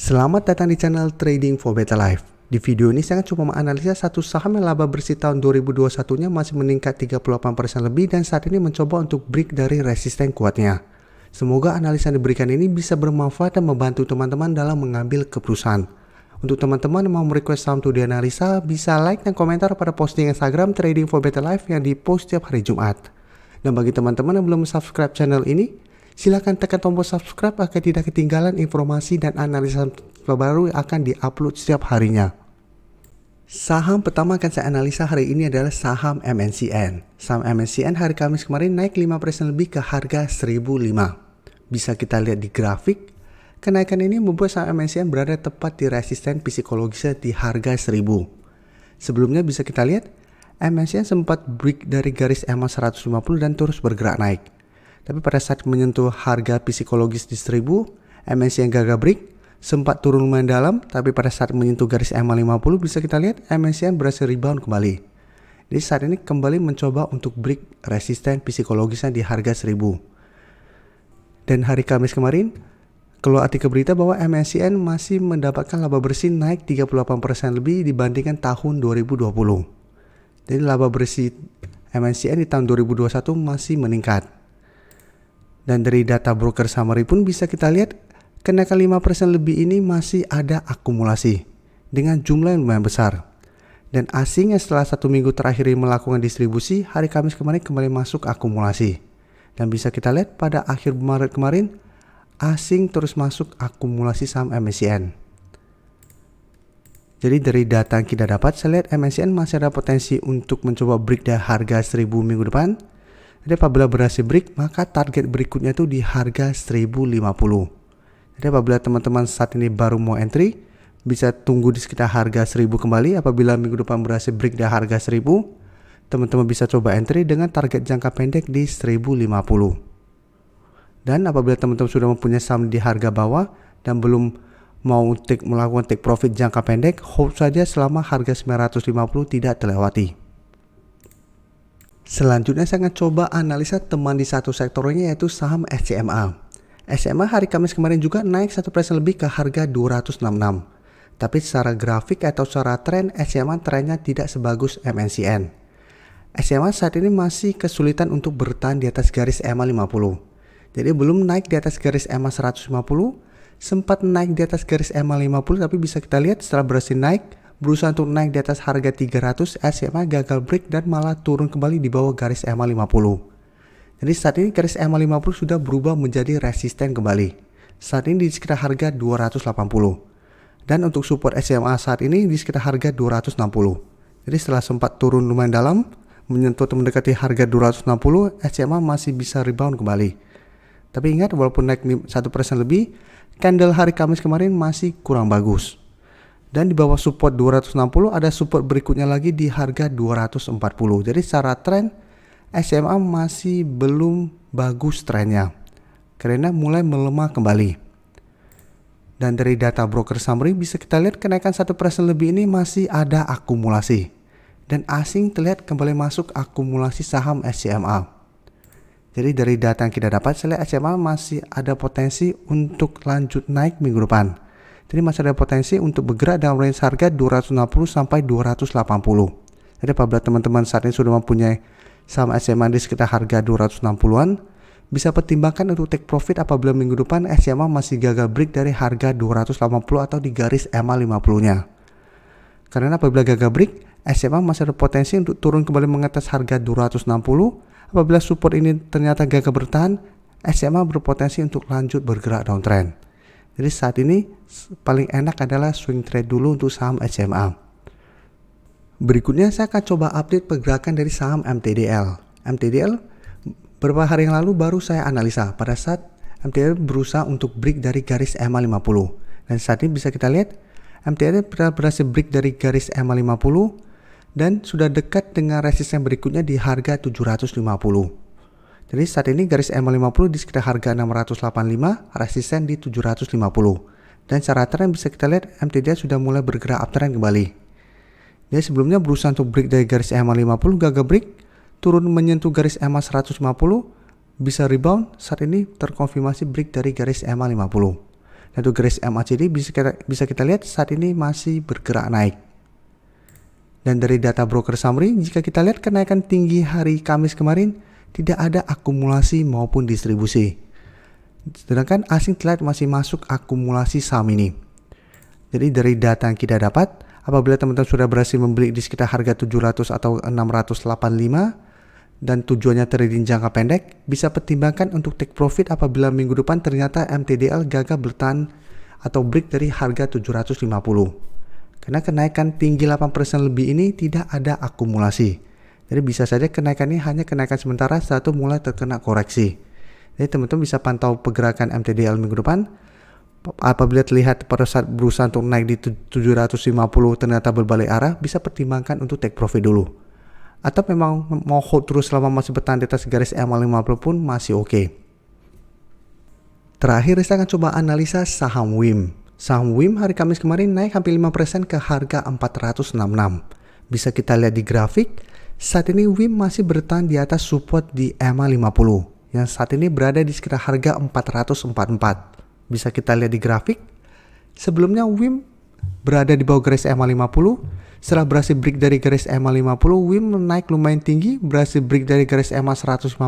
Selamat datang di channel Trading for Better Life. Di video ini saya coba menganalisa satu saham yang laba bersih tahun 2021-nya masih meningkat 38% lebih dan saat ini mencoba untuk break dari resisten kuatnya. Semoga analisa yang diberikan ini bisa bermanfaat dan membantu teman-teman dalam mengambil keputusan. Untuk teman-teman yang mau merequest saham untuk dianalisa, bisa like dan komentar pada posting Instagram Trading for Better Life yang di-post setiap hari Jumat. Dan bagi teman-teman yang belum subscribe channel ini, silakan tekan tombol subscribe agar tidak ketinggalan informasi dan analisa terbaru yang akan diupload setiap harinya. Saham pertama akan saya analisa hari ini adalah saham MNCN. Saham MNCN hari Kamis kemarin naik 5% lebih ke harga 1005. Bisa kita lihat di grafik, kenaikan ini membuat saham MNCN berada tepat di resisten psikologisnya di harga 1000. Sebelumnya bisa kita lihat, MNCN sempat break dari garis EMA 150 dan terus bergerak naik. Tapi pada saat menyentuh harga psikologis di 1000, MNCN gagal break, sempat turun lumayan dalam, tapi pada saat menyentuh garis EMA 50 bisa kita lihat MNCN berhasil rebound kembali. Jadi saat ini kembali mencoba untuk break resisten psikologisnya di harga 1000. Dan hari Kamis kemarin, keluar artikel berita bahwa MNCN masih mendapatkan laba bersih naik 38% lebih dibandingkan tahun 2020. Jadi laba bersih MNCN di tahun 2021 masih meningkat. Dan dari data broker summary pun bisa kita lihat kenaikan 5% lebih ini masih ada akumulasi dengan jumlah yang lumayan besar. Dan asing yang setelah 1 minggu terakhir melakukan distribusi, hari Kamis kemarin kembali masuk akumulasi. Dan bisa kita lihat pada akhir Maret kemarin, asing terus masuk akumulasi saham MNCN. Jadi dari data yang kita dapat, saya lihat MNCN masih ada potensi untuk mencoba break dari harga 1000 minggu depan. Jadi apabila berhasil break, maka target berikutnya itu di harga 1050. Jadi apabila teman-teman saat ini baru mau entry, bisa tunggu di sekitar harga 1000 kembali. Apabila minggu depan berhasil break di harga 1000, teman-teman bisa coba entry dengan target jangka pendek di 1050. Dan apabila teman-teman sudah mempunyai saham di harga bawah dan belum mau melakukan take profit jangka pendek, hold saja selama harga 950 tidak terlewati. Selanjutnya saya akan coba analisa teman di satu sektornya yaitu saham SCMA. SCMA hari Kamis kemarin juga naik 1% lebih ke harga 266. Tapi secara grafik atau secara tren, SCMA trennya tidak sebagus MNCN. SCMA saat ini masih kesulitan untuk bertahan di atas garis EMA 50. Jadi belum naik di atas garis EMA 150, sempat naik di atas garis EMA 50 tapi bisa kita lihat setelah berhasil naik, berusaha untuk naik di atas harga 300, SCMA gagal break dan malah turun kembali di bawah garis EMA 50. Jadi saat ini garis EMA 50 sudah berubah menjadi resisten kembali. Saat ini di sekitar harga 280. Dan untuk support SCMA saat ini di sekitar harga 260. Jadi setelah sempat turun lumayan dalam, menyentuh atau mendekati harga 260, SCMA masih bisa rebound kembali. Tapi ingat, walaupun naik 1% lebih, candle hari Kamis kemarin masih kurang bagus. Dan di bawah support 260 ada support berikutnya lagi di harga 240. Jadi secara tren SCMA masih belum bagus trennya karena mulai melemah kembali. Dan dari data broker summary bisa kita lihat kenaikan 1% lebih ini masih ada akumulasi. Dan asing terlihat kembali masuk akumulasi saham SCMA. Jadi dari data yang kita dapat, saya lihat SCMA masih ada potensi untuk lanjut naik minggu depan. Jadi masih ada potensi untuk bergerak dalam range harga 260 sampai 280. Jadi apabila teman-teman saat ini sudah mempunyai saham SCMA di sekitar harga 260-an, bisa pertimbangkan untuk take profit apabila minggu depan SCMA masih gagal break dari harga 280 atau di garis EMA 50-nya. Karena apabila gagal break, SCMA masih ada potensi untuk turun kembali mengatas harga 260. Apabila support ini ternyata gagal bertahan, SCMA berpotensi untuk lanjut bergerak downtrend. Jadi saat ini paling enak adalah swing trade dulu untuk saham SCMA. Berikutnya saya akan coba update pergerakan dari saham MTDL. MTDL beberapa hari yang lalu baru saya analisa pada saat MTDL berusaha untuk break dari garis EMA 50. Dan saat ini bisa kita lihat MTDL berhasil break dari garis EMA 50 dan sudah dekat dengan resisten berikutnya di harga 750. Jadi saat ini garis EMA 50 di sekitar harga 685, resisten di 750. Dan secara tren bisa kita lihat MTDL sudah mulai bergerak uptrend kembali. Jadi sebelumnya berusaha untuk break dari garis EMA 50, gagal break, turun menyentuh garis EMA 150, bisa rebound, saat ini terkonfirmasi break dari garis EMA 50. Dan untuk garis MACD bisa kita lihat saat ini masih bergerak naik. Dan dari data broker summary, jika kita lihat kenaikan tinggi hari Kamis kemarin, tidak ada akumulasi maupun distribusi. Sedangkan asing terlihat masih masuk akumulasi saham ini. Jadi dari data yang kita dapat, apabila teman-teman sudah berhasil membeli di sekitar harga 700 atau 685 dan tujuannya trading jangka pendek, bisa pertimbangkan untuk take profit apabila minggu depan ternyata MTDL gagal bertahan atau break dari harga 750. Karena kenaikan tinggi 8% lebih ini tidak ada akumulasi. Jadi bisa saja kenaikan ini hanya kenaikan sementara setelah itu mulai terkena koreksi. Jadi teman-teman bisa pantau pergerakan MTDL minggu depan. Apabila terlihat pada saat berusaha untuk naik di 750 ternyata berbalik arah, bisa pertimbangkan untuk take profit dulu. Atau memang mau hold terus selama masih bertahan di atas garis MA50 pun masih oke. Terakhir saya akan coba analisa saham WIM. Saham WIM hari Kamis kemarin naik hampir 5% ke harga 466. Bisa kita lihat di grafik, saat ini WIM masih bertahan di atas support di MA50 yang saat ini berada di sekitar harga 444. Bisa kita lihat di grafik, sebelumnya WIM berada di bawah garis MA50. Setelah berhasil break dari garis MA50, WIM naik lumayan tinggi, berhasil break dari garis MA150,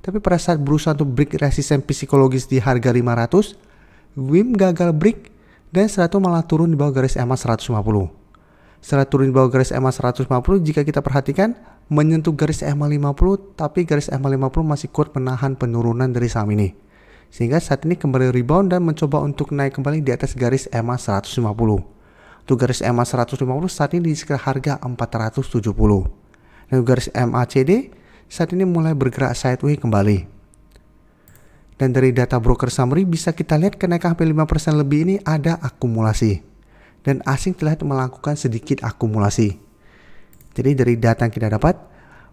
tapi pada saat berusaha untuk break resisten psikologis di harga 500, WIM gagal break dan setelah itu malah turun di bawah garis MA150. Setelah turun di bawah garis MA150, jika kita perhatikan, menyentuh garis MA50, tapi garis MA50 masih kuat menahan penurunan dari saham ini. Sehingga saat ini kembali rebound dan mencoba untuk naik kembali di atas garis MA150. Untuk garis MA150 saat ini di sekitar harga 470. Dan garis MACD saat ini mulai bergerak sideways kembali. Dan dari data broker summary bisa kita lihat kenaikan hampir 5% lebih ini ada akumulasi. Dan asing terlihat melakukan sedikit akumulasi. Jadi dari data yang kita dapat,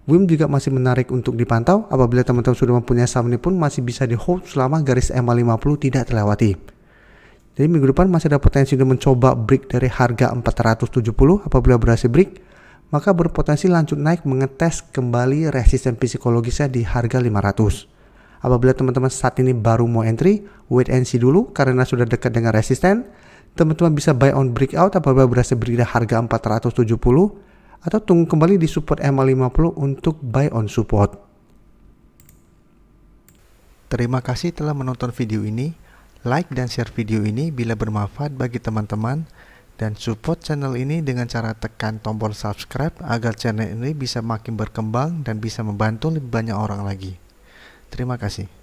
WIM juga masih menarik untuk dipantau. Apabila teman-teman sudah mempunyai saham ini pun masih bisa di hold selama garis MA50 tidak terlewati. Jadi minggu depan masih ada potensi untuk mencoba break dari harga 470. Apabila berhasil break, maka berpotensi lanjut naik mengetes kembali resisten psikologisnya di harga 500. Apabila teman-teman saat ini baru mau entry, wait and see dulu karena sudah dekat dengan resisten. Teman-teman bisa buy on breakout apabila berhasil break di harga 470 atau tunggu kembali di support MA50 untuk buy on support. Terima kasih telah menonton video ini. Like dan share video ini bila bermanfaat bagi teman-teman dan support channel ini dengan cara tekan tombol subscribe agar channel ini bisa makin berkembang dan bisa membantu lebih banyak orang lagi. Terima kasih.